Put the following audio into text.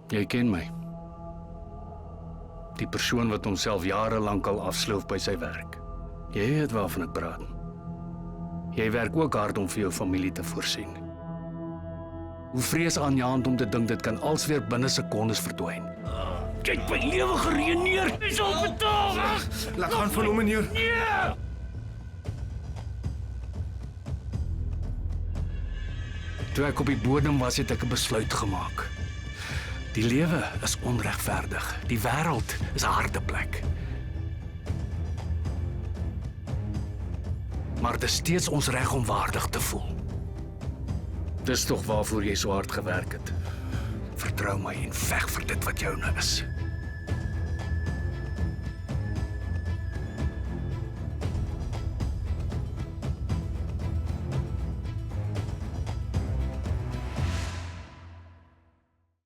Jy ken my. Die persoon wat homself jare lank al afsloof by sy werk. Jy weet waarvan ek praat. Jy werk ook hard om vir jou familie te voorsien. Hoe vreesaanjaend om te dink dit kan als weer binne sekondes verdwyn. Jy het my lewe geruïneer. Jy sal betaal. Laat gaan van hom, meneer. Nee! Toe ek op die bodem was, het ek 'n besluit gemaak. Die lewe is onregverdig. Die wêreld is 'n harde plek. Maar dit is steeds ons reg om waardig te voel. Dis tog waarvoor jy so hard gewerk het. Vertrou my en veg vir dit wat joune is.